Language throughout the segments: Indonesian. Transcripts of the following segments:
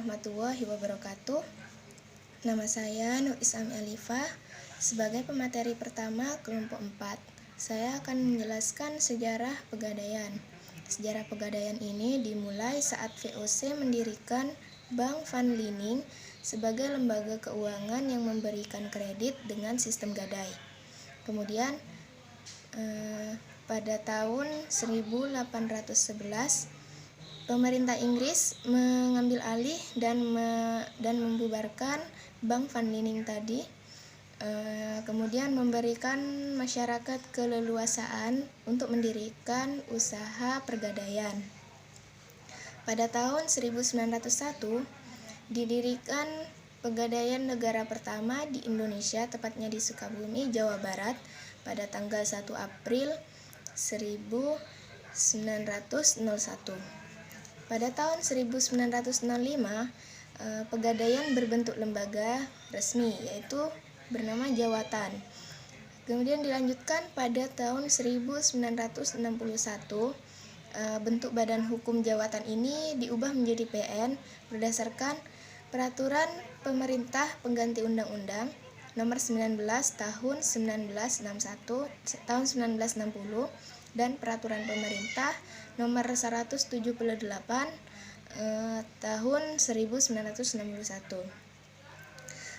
warahmatullahi wabarakatuh. Nama saya Nur Isami Alifah. Sebagai pemateri pertama kelompok 4, saya akan menjelaskan sejarah Pegadaian. Sejarah Pegadaian ini dimulai saat VOC mendirikan Bank Van Liening sebagai lembaga keuangan yang memberikan kredit dengan sistem gadai. Kemudian pada tahun 1811 pemerintah Inggris mengambil alih dan membubarkan Bank Van Liening tadi, kemudian memberikan masyarakat keleluasaan untuk mendirikan usaha pergadaian. Pada tahun 1901 didirikan Pegadaian Negara pertama di Indonesia, tepatnya di Sukabumi, Jawa Barat, pada tanggal 1 April 1901. Pada tahun 1965, Pegadaian berbentuk lembaga resmi, yaitu bernama Jawatan. Kemudian dilanjutkan pada tahun 1961, bentuk badan hukum Jawatan ini diubah menjadi PN berdasarkan Peraturan Pemerintah Pengganti Undang-Undang Nomor 19 Tahun 1960 dan Peraturan Pemerintah Nomor 178 Tahun 1961.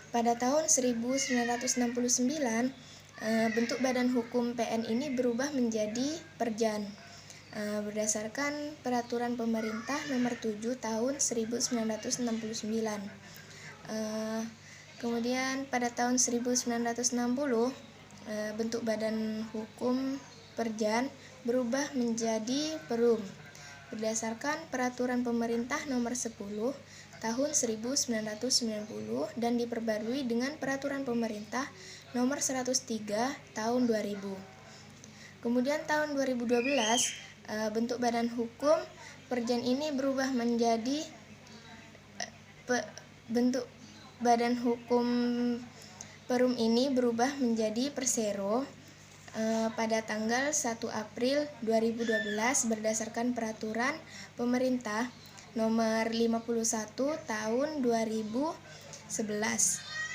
Pada tahun 1969, bentuk badan hukum PN ini berubah menjadi Perjan berdasarkan Peraturan Pemerintah Nomor 7 Tahun 1969. Kemudian pada tahun 1960, bentuk badan hukum Perjan berubah menjadi Perum berdasarkan Peraturan Pemerintah Nomor 10 Tahun 1990 dan diperbarui dengan Peraturan Pemerintah Nomor 103 Tahun 2000. Kemudian tahun 2012, bentuk badan hukum Perjan ini berubah menjadi bentuk badan hukum Perum ini berubah menjadi Persero pada tanggal 1 April 2012 berdasarkan Peraturan Pemerintah Nomor 51 Tahun 2011.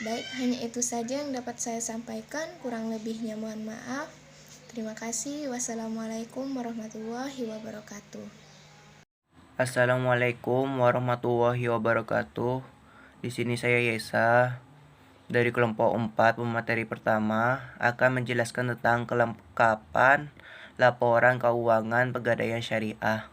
Baik, hanya itu saja yang dapat saya sampaikan. Kurang lebihnya mohon maaf. Terima kasih. Wassalamualaikum warahmatullahi wabarakatuh. Assalamualaikum warahmatullahi wabarakatuh. Di sini saya Yesa dari kelompok 4 pemateri pertama akan menjelaskan tentang kelengkapan laporan keuangan Pegadaian Syariah.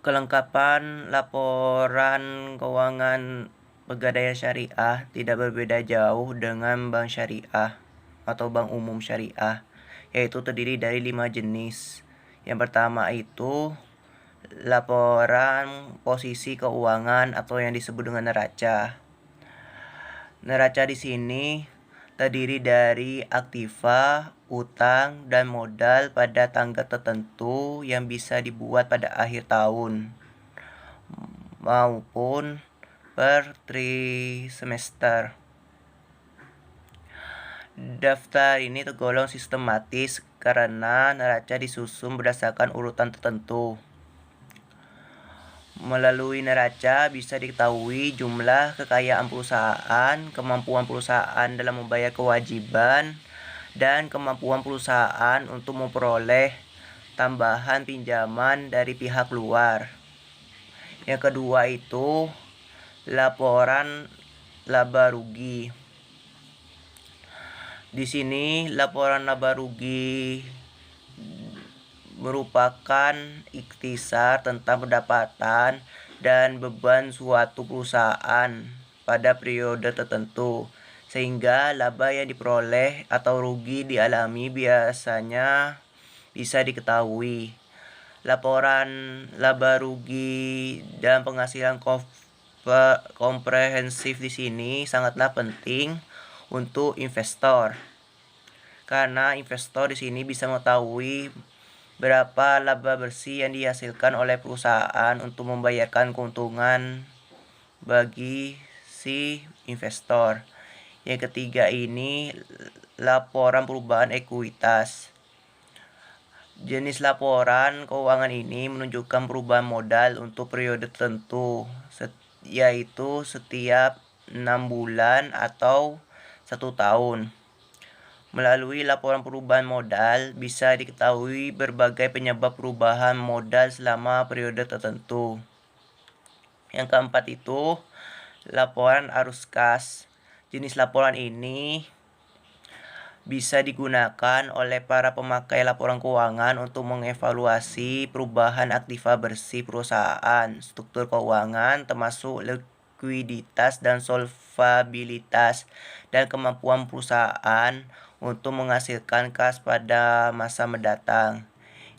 Kelengkapan laporan keuangan Pegadaian Syariah tidak berbeda jauh dengan bank syariah atau bank umum syariah, yaitu terdiri dari 5 jenis. Yang pertama itu laporan posisi keuangan atau yang disebut dengan neraca. Neraca di sini terdiri dari aktiva, utang, dan modal pada tanggal tertentu yang bisa dibuat pada akhir tahun maupun per trimester. Daftar ini tergolong sistematis karena neraca disusun berdasarkan urutan tertentu. Melalui neraca bisa diketahui jumlah kekayaan perusahaan, kemampuan perusahaan dalam membayar kewajiban, dan kemampuan perusahaan untuk memperoleh tambahan pinjaman dari pihak luar. Yang kedua itu laporan laba rugi. Di sini laporan laba rugi merupakan ikhtisar tentang pendapatan dan beban suatu perusahaan pada periode tertentu, sehingga laba yang diperoleh atau rugi dialami biasanya bisa diketahui. Laporan laba rugi dan penghasilan komprehensif di sini sangatlah penting untuk investor, karena investor di sini bisa mengetahui berapa laba bersih yang dihasilkan oleh perusahaan untuk membayarkan keuntungan bagi si investor. Yang ketiga ini laporan perubahan ekuitas. Jenis laporan keuangan ini menunjukkan perubahan modal untuk periode tertentu, yaitu setiap 6 bulan atau 1 tahun. Melalui laporan perubahan modal, bisa diketahui berbagai penyebab perubahan modal selama periode tertentu. Yang keempat itu, laporan arus kas. Jenis laporan ini bisa digunakan oleh para pemakai laporan keuangan untuk mengevaluasi perubahan aktiva bersih perusahaan, struktur keuangan, termasuk likuiditas dan solvabilitas, dan kemampuan perusahaan untuk menghasilkan kas pada masa mendatang.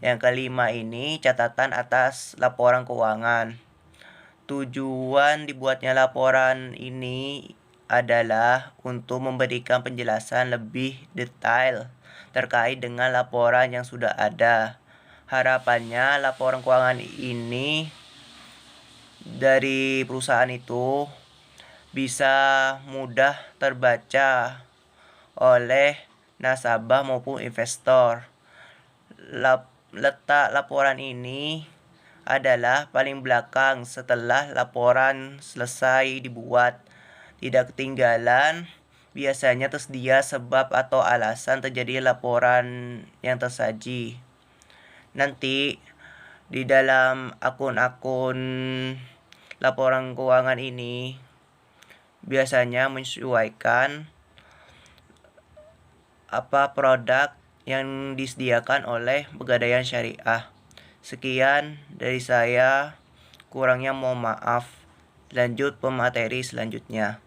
Yang kelima ini, catatan atas laporan keuangan. Tujuan dibuatnya laporan ini adalah untuk memberikan penjelasan lebih detail terkait dengan laporan yang sudah ada. Harapannya laporan keuangan ini dari perusahaan itu bisa mudah terbaca oleh nasabah maupun investor. Letak laporan ini adalah paling belakang setelah laporan selesai dibuat. Tidak ketinggalan, biasanya tersedia sebab atau alasan terjadi laporan yang tersaji. Nanti di dalam akun-akun laporan keuangan ini biasanya menyesuaikan apa produk yang disediakan oleh Pegadaian Syariah. Sekian dari saya, kurangnya mohon maaf. Lanjut pemateri selanjutnya.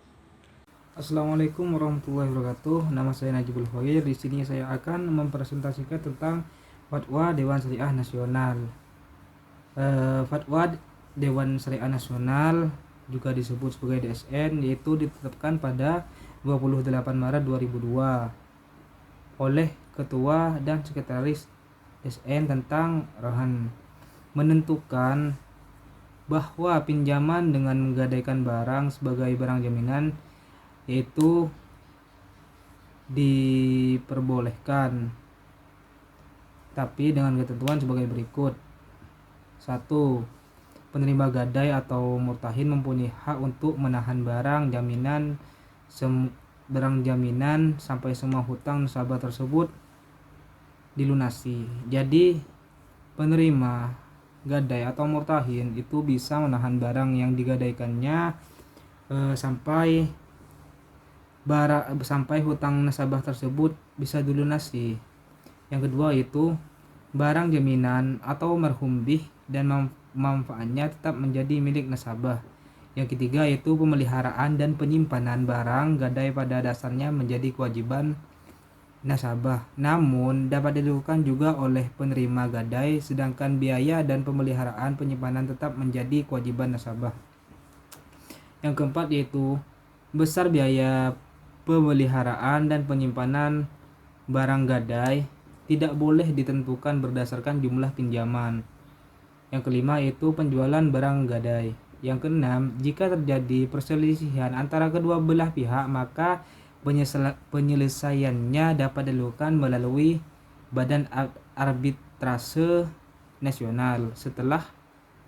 Assalamualaikum warahmatullahi wabarakatuh. Nama saya Najibul Khair. Di sini saya akan mempresentasikan tentang Fatwa Dewan Syariah Nasional. Fatwa Dewan Syariah Nasional juga disebut sebagai DSN, yaitu ditetapkan pada 28 Maret 2002 oleh Ketua dan Sekretaris DSN tentang Rohan, menentukan bahwa pinjaman dengan menggadaikan barang sebagai barang jaminan yaitu diperbolehkan, tapi dengan ketentuan sebagai berikut. 1. Penerima gadai atau murtahin mempunyai hak untuk menahan barang jaminan sampai semua hutang nasabah tersebut dilunasi. Jadi penerima gadai atau murtahin itu bisa menahan barang yang digadaikannya sampai hutang nasabah tersebut bisa dilunasi. Yang kedua itu barang jaminan atau marhum bih dan manfaatnya tetap menjadi milik nasabah. Yang ketiga itu pemeliharaan dan penyimpanan barang gadai pada dasarnya menjadi kewajiban nasabah, namun dapat dilakukan juga oleh penerima gadai, sedangkan biaya dan pemeliharaan penyimpanan tetap menjadi kewajiban nasabah. Yang keempat yaitu besar biaya pemeliharaan dan penyimpanan barang gadai tidak boleh ditentukan berdasarkan jumlah pinjaman. Yang kelima yaitu penjualan barang gadai. Yang keenam, jika terjadi perselisihan antara kedua belah pihak, maka penyelesaiannya dapat dilakukan melalui Badan Arbitrase Nasional setelah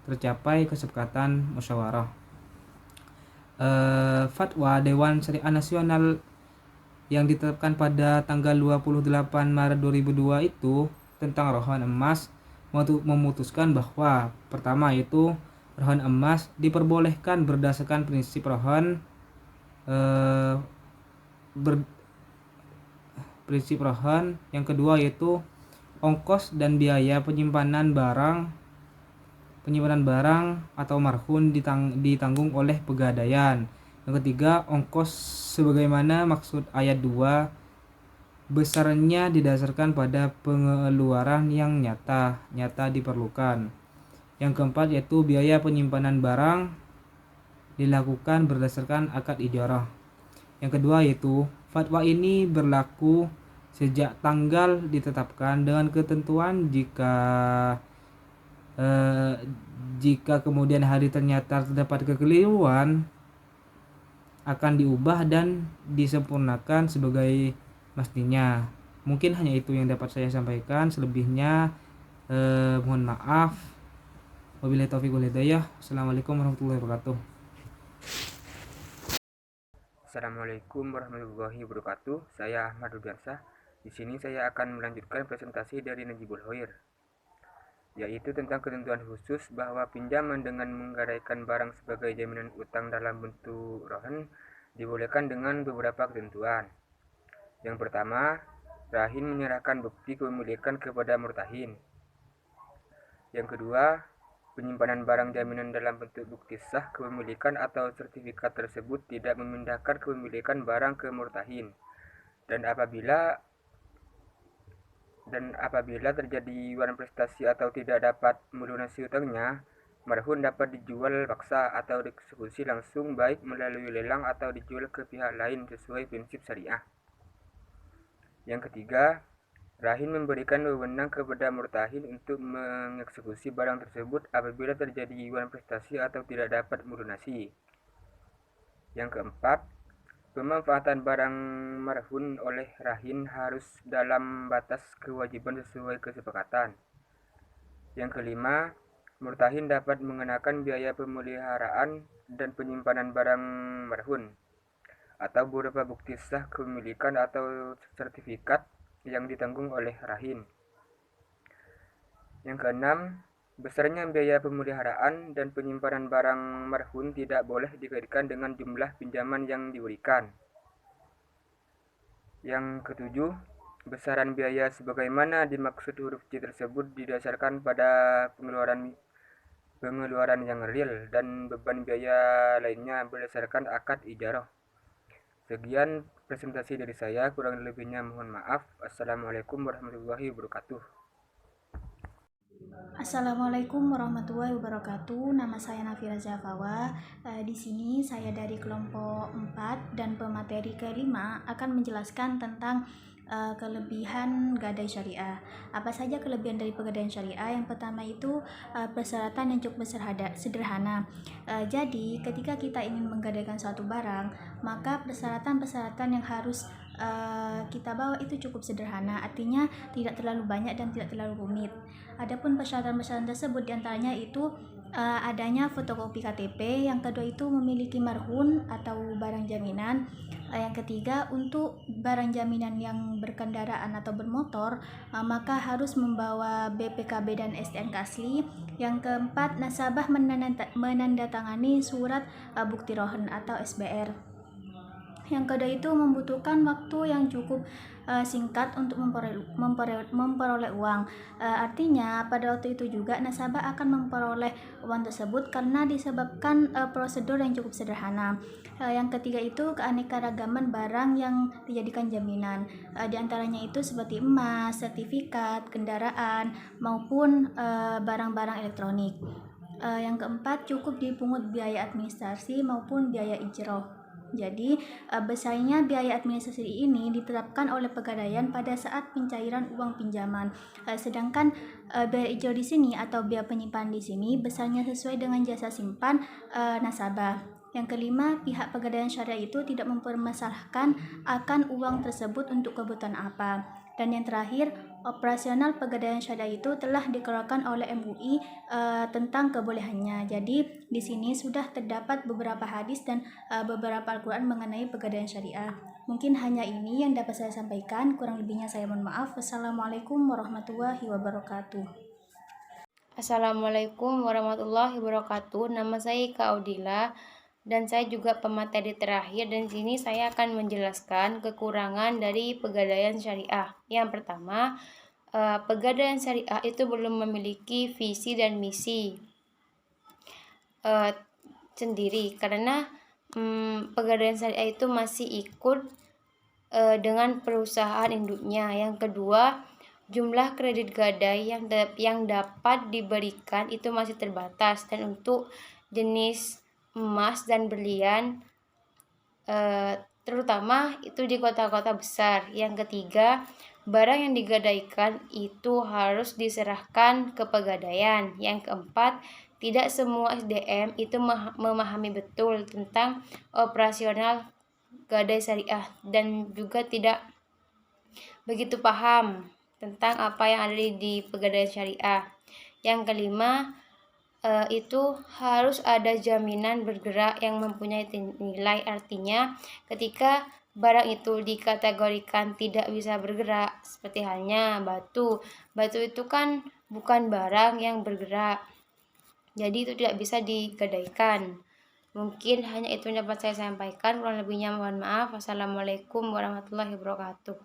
tercapai kesepakatan musyawarah. Fatwa Dewan Syariah Nasional yang ditetapkan pada tanggal 28 Maret 2002 itu tentang rohan emas memutuskan bahwa pertama itu rohan emas diperbolehkan berdasarkan prinsip rohan yang kedua yaitu ongkos dan biaya penyimpanan barang atau marhun ditanggung oleh Pegadaian. Yang ketiga, ongkos sebagaimana maksud ayat 2 besarnya didasarkan pada pengeluaran yang nyata diperlukan. Yang keempat yaitu biaya penyimpanan barang dilakukan berdasarkan akad ijarah. Yang kedua yaitu fatwa ini berlaku sejak tanggal ditetapkan dengan ketentuan jika kemudian hari ternyata terdapat kekeliruan akan diubah dan disempurnakan sebagai mestinya. Mungkin hanya itu yang dapat saya sampaikan. Selebihnya Mohon maaf. Wabillahi taufiq wal hidayah. Assalamualaikum warahmatullahi wabarakatuh. Assalamualaikum warahmatullahi wabarakatuh. Saya Ahmad Rubiansah. Di sini saya akan melanjutkan presentasi dari Najibul Hoir, yaitu tentang ketentuan khusus bahwa pinjaman dengan menggadaikan barang sebagai jaminan utang dalam bentuk rohan dibolehkan dengan beberapa ketentuan. Yang pertama, rahin menyerahkan bukti kepemilikan kepada murtahin. Yang kedua, penyimpanan barang jaminan dalam bentuk bukti sah kepemilikan atau sertifikat tersebut tidak memindahkan kepemilikan barang ke murtahin. Dan apabila terjadi waran prestasi atau tidak dapat melunasi utangnya, marhun dapat dijual paksa atau dieksekusi langsung baik melalui lelang atau dijual ke pihak lain sesuai prinsip syariah. Yang ketiga, rahin memberikan wewenang kepada murtahin untuk mengeksekusi barang tersebut apabila terjadi waran prestasi atau tidak dapat melunasi. Yang keempat, pemanfaatan barang marhun oleh rahin harus dalam batas kewajiban sesuai kesepakatan. Yang kelima, murtahin dapat mengenakan biaya pemeliharaan dan penyimpanan barang marhun atau berupa bukti sah kepemilikan atau sertifikat yang ditanggung oleh rahin. Yang keenam, besarnya biaya pemeliharaan dan penyimpanan barang marhun tidak boleh dikaitkan dengan jumlah pinjaman yang diberikan. Yang ketujuh, besaran biaya sebagaimana dimaksud huruf C tersebut didasarkan pada pengeluaran yang real dan beban biaya lainnya berdasarkan akad ijarah. Sekian presentasi dari saya, kurang lebihnya mohon maaf. Assalamualaikum warahmatullahi wabarakatuh. Assalamualaikum warahmatullahi wabarakatuh. Nama saya Nafira Zafawa. Di sini saya dari kelompok 4 dan pemateri kelima akan menjelaskan tentang kelebihan gadai syariah. Apa saja kelebihan dari pegadaian syariah? Yang pertama itu persyaratan yang cukup sederhana. Jadi ketika kita ingin menggadaikan suatu barang, maka persyaratan-persyaratan yang harus kita bawa itu cukup sederhana, artinya tidak terlalu banyak dan tidak terlalu rumit. Adapun persyaratan-persyaratan tersebut diantaranya itu adanya fotokopi KTP, yang kedua itu memiliki marhun atau barang jaminan, yang ketiga untuk barang jaminan yang berkendaraan atau bermotor maka harus membawa BPKB dan STNK asli. Yang keempat, nasabah menandatangani surat bukti rohan atau SBR. Yang kedua itu membutuhkan waktu yang cukup singkat untuk memperoleh uang. Artinya pada waktu itu juga nasabah akan memperoleh uang tersebut karena disebabkan prosedur yang cukup sederhana. Yang ketiga itu keanekaragaman barang yang dijadikan jaminan. Di antaranya itu seperti emas, sertifikat, kendaraan maupun barang-barang elektronik. Yang keempat, cukup dipungut biaya administrasi maupun biaya ijroh. Jadi, besarnya biaya administrasi ini ditetapkan oleh Pegadaian pada saat pencairan uang pinjaman. Sedangkan biaya ijroh di sini atau biaya penyimpanan di sini besarnya sesuai dengan jasa simpan nasabah. Yang kelima, pihak Pegadaian Syariah itu tidak mempermasalahkan akan uang tersebut untuk kebutuhan apa. Dan yang terakhir, operasional Pegadaian Syariah itu telah dikeluarkan oleh MUI tentang kebolehannya. Jadi di sini sudah terdapat beberapa hadis dan beberapa Al-Quran mengenai Pegadaian Syariah. Mungkin hanya ini yang dapat saya sampaikan. Kurang lebihnya saya mohon maaf. Wassalamualaikum warahmatullahi wabarakatuh. Assalamualaikum warahmatullahi wabarakatuh. Nama saya Ika Audila dan saya juga pemateri terakhir, dan sini saya akan menjelaskan kekurangan dari Pegadaian Syariah. Yang pertama, Pegadaian Syariah itu belum memiliki visi dan misi sendiri karena Pegadaian Syariah itu masih ikut dengan perusahaan induknya. Yang kedua, jumlah kredit gadai yang dapat diberikan itu masih terbatas, dan untuk jenis emas dan berlian terutama itu di kota-kota besar. Yang ketiga, barang yang digadaikan itu harus diserahkan ke Pegadaian. Yang keempat, tidak semua SDM itu memahami betul tentang operasional gadai syariah dan juga tidak begitu paham tentang apa yang ada di pegadaian syariah. Yang kelima, itu harus ada jaminan bergerak yang mempunyai nilai. Artinya ketika barang itu dikategorikan tidak bisa bergerak, seperti halnya batu itu kan bukan barang yang bergerak, jadi itu tidak bisa digadaikan. Mungkin hanya itu yang dapat saya sampaikan, kurang lebihnya mohon maaf. Wassalamualaikum warahmatullahi wabarakatuh.